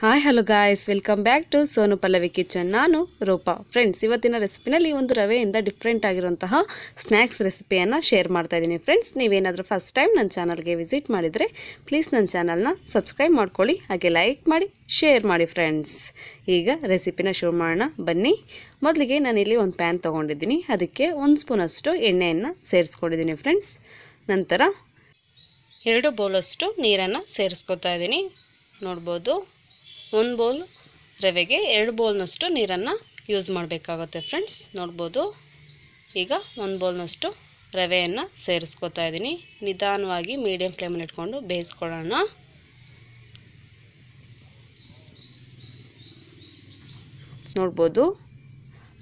Hi hello guys, welcome back to Sonu Pallavi kitchen. ನಾನು Roopa. Friends, ಇವತ್ತಿನ ರೆಸಿಪಿನಲ್ಲಿ ಒಂದು ರವೆಯಿಂದ ಡಿಫ್ರೆಂಟ್ ಆಗಿರುವಂತಹ ಸ್ನ್ಯಾಕ್ಸ್ ರೆಸಿಪಿಯನ್ನು ಶೇರ್ ಮಾಡ್ತಾ ಇದ್ದೀನಿ. ಫ್ರೆಂಡ್ಸ್, ನೀವೇನಾದರೂ ಫಸ್ಟ್ ಟೈಮ್ ನನ್ನ ಚಾನಲ್ಗೆ ವಿಸಿಟ್ ಮಾಡಿದರೆ ಪ್ಲೀಸ್ ನನ್ನ ಚಾನಲ್ನ ಸಬ್ಸ್ಕ್ರೈಬ್ ಮಾಡ್ಕೊಳ್ಳಿ, ಹಾಗೆ ಲೈಕ್ ಮಾಡಿ ಶೇರ್ ಮಾಡಿ. ಫ್ರೆಂಡ್ಸ್, ಈಗ ರೆಸಿಪಿನ ಶುರು ಮಾಡೋಣ ಬನ್ನಿ. ಮೊದಲಿಗೆ ನಾನಿಲ್ಲಿ ಒಂದು ಪ್ಯಾನ್ ತೊಗೊಂಡಿದ್ದೀನಿ, ಅದಕ್ಕೆ 1 ಸ್ಪೂನಷ್ಟು ಎಣ್ಣೆಯನ್ನು ಸೇರಿಸ್ಕೊಂಡಿದ್ದೀನಿ. ಫ್ರೆಂಡ್ಸ್, ನಂತರ 2 ಬೌಲಷ್ಟು ನೀರನ್ನು ಸೇರಿಸ್ಕೊತಾ ಇದ್ದೀನಿ. ನೋಡ್ಬೋದು, 1 ಬೌಲ್ ರವೆಗೆ 2 ಬೌಲ್ನಷ್ಟು ನೀರನ್ನು ಯೂಸ್ ಮಾಡಬೇಕಾಗುತ್ತೆ. ಫ್ರೆಂಡ್ಸ್, ನೋಡ್ಬೋದು, ಈಗ 1 ಬೌಲ್ನಷ್ಟು ರವೆಯನ್ನು ಸೇರಿಸ್ಕೊತಾ ಇದ್ದೀನಿ. ನಿಧಾನವಾಗಿ ಮೀಡಿಯಂ ಫ್ಲೇಮಲ್ಲಿ ಇಟ್ಕೊಂಡು ಬೇಯಿಸ್ಕೊಳ್ಳೋಣ. ನೋಡ್ಬೋದು,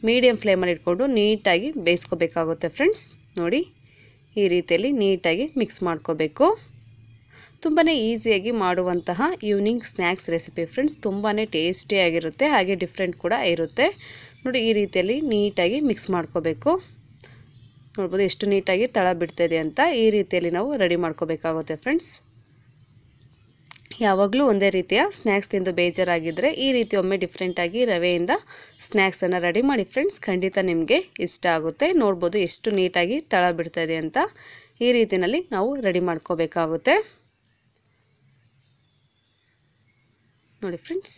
ಮೀಡಿಯಂ ಫ್ಲೇಮಲ್ಲಿ ಇಟ್ಕೊಂಡು ನೀಟಾಗಿ ಬೇಯಿಸ್ಕೋಬೇಕಾಗುತ್ತೆ. ಫ್ರೆಂಡ್ಸ್, ನೋಡಿ, ಈ ರೀತಿಯಲ್ಲಿ ನೀಟಾಗಿ ಮಿಕ್ಸ್ ಮಾಡ್ಕೋಬೇಕು. ತುಂಬಾ ಈಸಿಯಾಗಿ ಮಾಡುವಂತಹ ಈವ್ನಿಂಗ್ ಸ್ನ್ಯಾಕ್ಸ್ ರೆಸಿಪಿ. ಫ್ರೆಂಡ್ಸ್, ತುಂಬಾ ಟೇಸ್ಟಿಯಾಗಿರುತ್ತೆ, ಹಾಗೆ ಡಿಫ್ರೆಂಟ್ ಕೂಡ ಇರುತ್ತೆ. ನೋಡಿ, ಈ ರೀತಿಯಲ್ಲಿ ನೀಟಾಗಿ ಮಿಕ್ಸ್ ಮಾಡ್ಕೋಬೇಕು. ನೋಡ್ಬೋದು ಎಷ್ಟು ನೀಟಾಗಿ ತಳ ಬಿಡ್ತಾಯಿದೆ ಅಂತ. ಈ ರೀತಿಯಲ್ಲಿ ನಾವು ರೆಡಿ ಮಾಡ್ಕೋಬೇಕಾಗುತ್ತೆ. ಫ್ರೆಂಡ್ಸ್, ಯಾವಾಗಲೂ ಒಂದೇ ರೀತಿಯ ಸ್ನ್ಯಾಕ್ಸ್ ತಿಂದು ಬೇಜಾರಾಗಿದ್ದರೆ ಈ ರೀತಿ ಒಮ್ಮೆ ಡಿಫ್ರೆಂಟಾಗಿ ರವೆಯಿಂದ ಸ್ನ್ಯಾಕ್ಸನ್ನು ರೆಡಿ ಮಾಡಿ. ಫ್ರೆಂಡ್ಸ್, ಖಂಡಿತ ನಿಮಗೆ ಇಷ್ಟ ಆಗುತ್ತೆ. ನೋಡ್ಬೋದು ಎಷ್ಟು ನೀಟಾಗಿ ತಳ ಬಿಡ್ತಾಯಿದೆ ಅಂತ. ಈ ರೀತಿಯಲ್ಲಿ ನಾವು ರೆಡಿ ಮಾಡ್ಕೋಬೇಕಾಗುತ್ತೆ. ನೋಡಿ ಫ್ರೆಂಡ್ಸ್,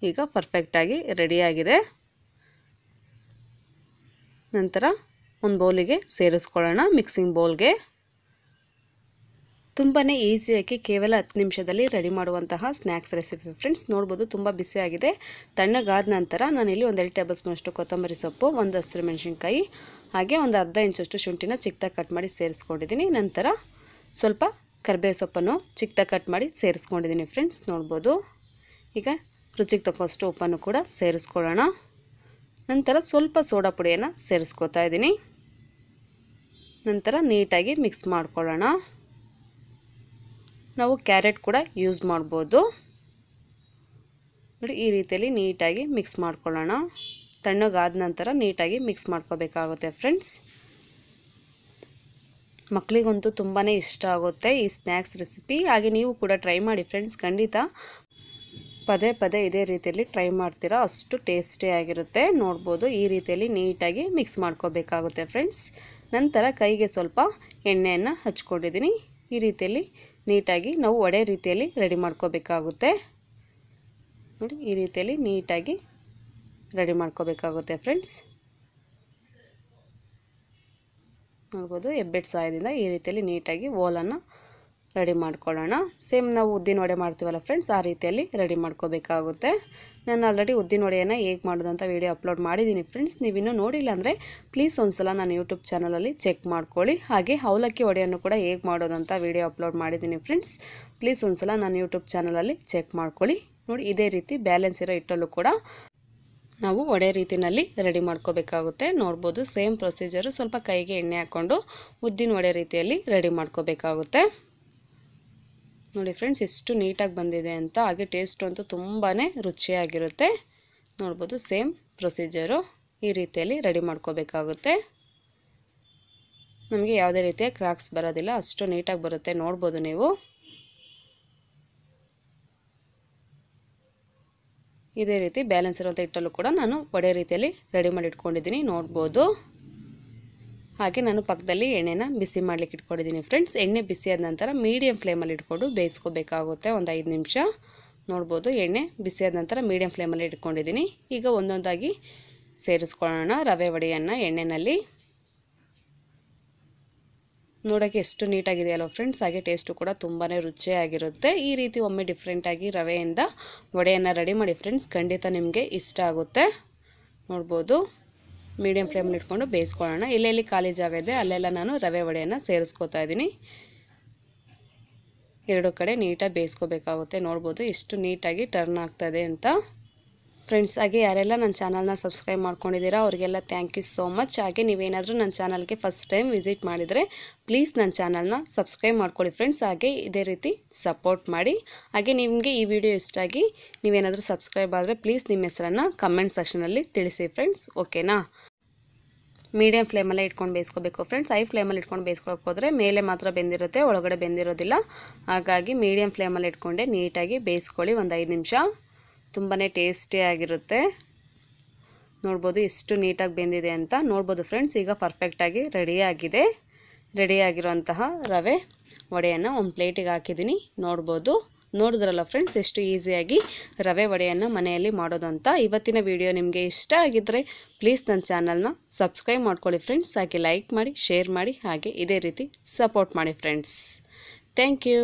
ಈಗ ಪರ್ಫೆಕ್ಟಾಗಿ ರೆಡಿಯಾಗಿದೆ. ನಂತರ ಒಂದು ಬೌಲಿಗೆ ಸೇರಿಸ್ಕೊಳ್ಳೋಣ, ಮಿಕ್ಸಿಂಗ್ ಬೌಲ್ಗೆ. ತುಂಬಾ ಈಸಿಯಾಗಿ ಕೇವಲ 10 ನಿಮಿಷದಲ್ಲಿ ರೆಡಿ ಮಾಡುವಂತಹ ಸ್ನ್ಯಾಕ್ಸ್ ರೆಸಿಪಿ. ಫ್ರೆಂಡ್ಸ್, ನೋಡ್ಬೋದು ತುಂಬ ಬಿಸಿಯಾಗಿದೆ. ತಣ್ಣಗಾದ ನಂತರ ನಾನಿಲ್ಲಿ 1 ಟೇಬಲ್ ಸ್ಪೂನಷ್ಟು ಕೊತ್ತಂಬರಿ ಸೊಪ್ಪು, 1 ಹಸಿರು ಮೆಣಸಿನ್ಕಾಯಿ, ಹಾಗೆ ಒಂದು ಅರ್ಧ ಇಂಚಷ್ಟು ಶುಂಠಿನ ಚಿಕ್ಕದಾಗಿ ಕಟ್ ಮಾಡಿ ಸೇರಿಸ್ಕೊಂಡಿದ್ದೀನಿ. ನಂತರ ಸ್ವಲ್ಪ ಕರಿಬೇವು ಸೊಪ್ಪನ್ನು ಚಿಕ್ಕದಾಗಿ ಕಟ್ ಮಾಡಿ ಸೇರಿಸ್ಕೊಂಡಿದ್ದೀನಿ. ಫ್ರೆಂಡ್ಸ್, ನೋಡ್ಬೋದು, ಈಗ ರುಚಿಗೆ ತಕ್ಕಷ್ಟು ಉಪ್ಪನ್ನು ಕೂಡ ಸೇರಿಸ್ಕೊಳ್ಳೋಣ. ನಂತರ ಸ್ವಲ್ಪ ಸೋಡಾ ಪುಡಿಯನ್ನು ಸೇರಿಸ್ಕೊತಾ ಇದ್ದೀನಿ. ನಂತರ ನೀಟಾಗಿ ಮಿಕ್ಸ್ ಮಾಡ್ಕೊಳ್ಳೋಣ. ನಾವು ಕ್ಯಾರೆಟ್ ಕೂಡ ಯೂಸ್ ಮಾಡ್ಬೋದು. ನೋಡಿ, ಈ ರೀತಿಯಲ್ಲಿ ನೀಟಾಗಿ ಮಿಕ್ಸ್ ಮಾಡ್ಕೊಳ್ಳೋಣ. ತಣ್ಣಗಾದ ನಂತರ ನೀಟಾಗಿ ಮಿಕ್ಸ್ ಮಾಡ್ಕೋಬೇಕಾಗುತ್ತೆ. ಫ್ರೆಂಡ್ಸ್, ಮಕ್ಕಳಿಗಂತೂ ತುಂಬಾ ಇಷ್ಟ ಆಗುತ್ತೆ ಈ ಸ್ನ್ಯಾಕ್ಸ್ ರೆಸಿಪಿ, ಹಾಗೆ ನೀವು ಕೂಡ ಟ್ರೈ ಮಾಡಿ. ಫ್ರೆಂಡ್ಸ್, ಖಂಡಿತ ಪದೇ ಪದೇ ಇದೇ ರೀತಿಯಲ್ಲಿ ಟ್ರೈ ಮಾಡ್ತೀರಾ, ಅಷ್ಟು ಟೇಸ್ಟಿಯಾಗಿರುತ್ತೆ. ನೋಡ್ಬೋದು, ಈ ರೀತಿಯಲ್ಲಿ ನೀಟಾಗಿ ಮಿಕ್ಸ್ ಮಾಡ್ಕೋಬೇಕಾಗುತ್ತೆ. ಫ್ರೆಂಡ್ಸ್, ನಂತರ ಕೈಗೆ ಸ್ವಲ್ಪ ಎಣ್ಣೆಯನ್ನು ಹಚ್ಕೊಂಡಿದ್ದೀನಿ. ಈ ರೀತಿಯಲ್ಲಿ ನೀಟಾಗಿ ನಾವು ವಡೆ ರೀತಿಯಲ್ಲಿ ರೆಡಿ ಮಾಡ್ಕೋಬೇಕಾಗುತ್ತೆ. ನೋಡಿ, ಈ ರೀತಿಯಲ್ಲಿ ನೀಟಾಗಿ ರೆಡಿ ಮಾಡ್ಕೋಬೇಕಾಗುತ್ತೆ. ಫ್ರೆಂಡ್ಸ್, ನೋಡ್ಬೋದು, ಹೆಬ್ಬೆಟ್ ಸಹಾಯದಿಂದ ಈ ರೀತಿಯಲ್ಲಿ ನೀಟಾಗಿ ಓಲನ್ನು ರೆಡಿ ಮಾಡ್ಕೊಳ್ಳೋಣ. ಸೇಮ್ ನಾವು ಉದ್ದಿನ ವಡೆ ಮಾಡ್ತೀವಲ್ಲ ಫ್ರೆಂಡ್ಸ್, ಆ ರೀತಿಯಲ್ಲಿ ರೆಡಿ ಮಾಡ್ಕೋಬೇಕಾಗುತ್ತೆ. ನಾನು ಆಲ್ರೆಡಿ ಉದ್ದಿನ ವಡೆಯನ್ನು ಹೇಗೆ ಮಾಡೋದಂತ ವಿಡಿಯೋ ಅಪ್ಲೋಡ್ ಮಾಡಿದ್ದೀನಿ. ಫ್ರೆಂಡ್ಸ್, ನೀವಿನ್ನೂ ನೋಡಿಲ್ಲ ಅಂದರೆ ಪ್ಲೀಸ್ ಒಂದ್ಸಲ ನಾನು ಯೂಟ್ಯೂಬ್ ಚಾನಲಲ್ಲಿ ಚೆಕ್ ಮಾಡ್ಕೊಳ್ಳಿ. ಹಾಗೆ ಅವಲಕ್ಕಿ ವಡೆಯನ್ನು ಕೂಡ ಹೇಗೆ ಮಾಡೋದಂತ ವಿಡಿಯೋ ಅಪ್ಲೋಡ್ ಮಾಡಿದ್ದೀನಿ. ಫ್ರೆಂಡ್ಸ್, ಪ್ಲೀಸ್ ಒಂದ್ಸಲ ನಾನು ಯೂಟ್ಯೂಬ್ ಚಾನಲಲ್ಲಿ ಚೆಕ್ ಮಾಡ್ಕೊಳ್ಳಿ. ನೋಡಿ, ಇದೇ ರೀತಿ ಬ್ಯಾಲೆನ್ಸ್ ಇರೋ ಹಿಟ್ಟಲ್ಲೂ ಕೂಡ ನಾವು ವಡೆ ರೀತಿಯಲ್ಲಿ ರೆಡಿ ಮಾಡ್ಕೋಬೇಕಾಗುತ್ತೆ. ನೋಡ್ಬೋದು, ಸೇಮ್ ಪ್ರೊಸೀಜರು. ಸ್ವಲ್ಪ ಕೈಗೆ ಎಣ್ಣೆ ಹಾಕ್ಕೊಂಡು ಉದ್ದಿನ ವಡೆ ರೀತಿಯಲ್ಲಿ ರೆಡಿ ಮಾಡ್ಕೋಬೇಕಾಗುತ್ತೆ. ನೋಡಿ ಫ್ರೆಂಡ್ಸ್, ಎಷ್ಟು ನೀಟಾಗಿ ಬಂದಿದೆ ಅಂತ. ಹಾಗೆ ಟೇಸ್ಟ್ ಅಂತೂ ತುಂಬಾ ರುಚಿಯಾಗಿರುತ್ತೆ. ನೋಡ್ಬೋದು, ಸೇಮ್ ಪ್ರೊಸೀಜರು. ಈ ರೀತಿಯಲ್ಲಿ ರೆಡಿ ಮಾಡ್ಕೋಬೇಕಾಗುತ್ತೆ. ನಮಗೆ ಯಾವುದೇ ರೀತಿಯ ಕ್ರಾಕ್ಸ್ ಬರೋದಿಲ್ಲ, ಅಷ್ಟು ನೀಟಾಗಿ ಬರುತ್ತೆ. ನೋಡ್ಬೋದು ನೀವು. ಇದೇ ರೀತಿ ಬ್ಯಾಲೆನ್ಸ್ ಇರುವಂಥ ಹಿಟ್ಟಲ್ಲೂ ಕೂಡ ನಾನು ವಡೆ ರೀತಿಯಲ್ಲಿ ರೆಡಿ ಮಾಡಿ ಇಟ್ಕೊಂಡಿದ್ದೀನಿ. ನೋಡ್ಬೋದು, ಹಾಗೆ ನಾನು ಪಕ್ಕದಲ್ಲಿ ಎಣ್ಣೆನ ಬಿಸಿ ಮಾಡಲಿಕ್ಕೆ ಇಟ್ಕೊಂಡಿದ್ದೀನಿ. ಫ್ರೆಂಡ್ಸ್, ಎಣ್ಣೆ ಬಿಸಿಯಾದ ನಂತರ ಮೀಡಿಯಂ ಫ್ಲೇಮಲ್ಲಿ ಇಟ್ಕೊಂಡು ಬೇಯಿಸ್ಕೋಬೇಕಾಗುತ್ತೆ ಒಂದು 5 ನಿಮಿಷ. ನೋಡ್ಬೋದು, ಎಣ್ಣೆ ಬಿಸಿಯಾದ ನಂತರ ಮೀಡಿಯಂ ಫ್ಲೇಮಲ್ಲಿ ಇಟ್ಕೊಂಡಿದ್ದೀನಿ. ಈಗ ಒಂದೊಂದಾಗಿ ಸೇರಿಸ್ಕೊಳ್ಳೋಣ ರವೆ ವಡೆಯನ್ನು ಎಣ್ಣೆಯಲ್ಲಿ. ನೋಡೋಕ್ಕೆ ಎಷ್ಟು ನೀಟಾಗಿದೆಯಲ್ಲ ಫ್ರೆಂಡ್ಸ್, ಹಾಗೆ ಟೇಸ್ಟು ಕೂಡ ತುಂಬಾ ರುಚಿಯಾಗಿರುತ್ತೆ. ಈ ರೀತಿ ಒಮ್ಮೆ ಡಿಫ್ರೆಂಟಾಗಿ ರವೆಯಿಂದ ವಡೆಯನ್ನು ರೆಡಿ ಮಾಡಿ. ಫ್ರೆಂಡ್ಸ್, ಖಂಡಿತ ನಿಮಗೆ ಇಷ್ಟ ಆಗುತ್ತೆ. ನೋಡ್ಬೋದು, ಮೀಡಿಯಂ ಫ್ಲೇಮಲ್ಲಿ ಇಟ್ಕೊಂಡು ಬೇಯಿಸ್ಕೊಳ್ಳೋಣ. ಎಲ್ಲೆಲ್ಲಿ ಖಾಲಿ ಜಾಗ ಇದೆ ಅಲ್ಲೆಲ್ಲ ನಾನು ರವೆ ವಡೆಯನ್ನು ಸೇರಿಸ್ಕೊತಾ ಇದ್ದೀನಿ. 2 ಕಡೆ ನೀಟಾಗಿ ಬೇಯಿಸ್ಕೋಬೇಕಾಗುತ್ತೆ. ನೋಡ್ಬೋದು, ಎಷ್ಟು ನೀಟಾಗಿ ಟರ್ನ್ ಆಗ್ತಾಯಿದೆ ಅಂತ. ಫ್ರೆಂಡ್ಸ್, ಹಾಗೆ ಯಾರೆಲ್ಲ ನನ್ನ ಚಾನಲ್ನ ಸಬ್ಸ್ಕ್ರೈಬ್ ಮಾಡ್ಕೊಂಡಿದ್ದೀರಾ ಅವರಿಗೆಲ್ಲ ಥ್ಯಾಂಕ್ ಯು ಸೋ ಮಚ್. ಹಾಗೆ ನೀವೇನಾದರೂ ನನ್ನ ಚಾನಲ್ಗೆ ಫಸ್ಟ್ ಟೈಮ್ ವಿಸಿಟ್ ಮಾಡಿದರೆ ಪ್ಲೀಸ್ ನನ್ನ ಚಾನಲ್ನ ಸಬ್ಸ್ಕ್ರೈಬ್ ಮಾಡ್ಕೊಳ್ಳಿ. ಫ್ರೆಂಡ್ಸ್, ಹಾಗೆ ಇದೇ ರೀತಿ ಸಪೋರ್ಟ್ ಮಾಡಿ. ಹಾಗೆ ನಿಮಗೆ ಈ ವಿಡಿಯೋ ಇಷ್ಟ ಆಗಿ ನೀವೇನಾದರೂ ಸಬ್ಸ್ಕ್ರೈಬ್ ಆದರೆ ಪ್ಲೀಸ್ ನಿಮ್ಮ ಹೆಸರನ್ನು ಕಮೆಂಟ್ ಸೆಕ್ಷನಲ್ಲಿ ತಿಳಿಸಿ. ಫ್ರೆಂಡ್ಸ್, ಓಕೆನಾ? ಮೀಡಿಯಂ ಫ್ಲೇಮಲ್ಲೇ ಇಟ್ಕೊಂಡು ಬೇಯಿಸ್ಕೋಬೇಕು ಫ್ರೆಂಡ್ಸ್. ಹೈ ಫ್ಲೇಮಲ್ಲಿ ಇಟ್ಕೊಂಡು ಬೇಯಿಸ್ಕೊಳ್ಳೋಕೆ ಹೋದರೆ ಮೇಲೆ ಮಾತ್ರ ಬೆಂದಿರುತ್ತೆ, ಒಳಗಡೆ ಬೆಂದಿರೋದಿಲ್ಲ. ಹಾಗಾಗಿ ಮೀಡಿಯಂ ಫ್ಲೇಮಲ್ಲಿ ಇಟ್ಕೊಂಡೆ ನೀಟಾಗಿ ಬೇಯಿಸ್ಕೊಳ್ಳಿ ಒಂದು 5 ನಿಮಿಷ. ತುಂಬಾ ಟೇಸ್ಟಿಯಾಗಿರುತ್ತೆ. ನೋಡ್ಬೋದು ಎಷ್ಟು ನೀಟಾಗಿ ಬೆಂದಿದೆ ಅಂತ. ನೋಡ್ಬೋದು ಫ್ರೆಂಡ್ಸ್, ಈಗ ಪರ್ಫೆಕ್ಟಾಗಿ ರೆಡಿಯಾಗಿರುವಂತಹ ರವೆ ವಡೆಯನ್ನು ಒಂದು ಪ್ಲೇಟಿಗೆ ಹಾಕಿದ್ದೀನಿ. ನೋಡಿದ್ರಲ್ಲ ಫ್ರೆಂಡ್ಸ್, ಎಷ್ಟು ಈಸಿಯಾಗಿ ರವೆ ವಡೆಯನ್ನು ಮನೆಯಲ್ಲಿ ಮಾಡೋದು ಅಂತ. ಇವತ್ತಿನ ವಿಡಿಯೋ ನಿಮಗೆ ಇಷ್ಟ ಆಗಿದ್ದರೆ ಪ್ಲೀಸ್ ನನ್ನ ಚಾನಲ್ನ ಸಬ್ಸ್ಕ್ರೈಬ್ ಮಾಡ್ಕೊಳ್ಳಿ ಫ್ರೆಂಡ್ಸ್. ಹಾಗೆ ಲೈಕ್ ಮಾಡಿ, ಶೇರ್ ಮಾಡಿ, ಹಾಗೆ ಇದೇ ರೀತಿ ಸಪೋರ್ಟ್ ಮಾಡಿ ಫ್ರೆಂಡ್ಸ್. Thank you.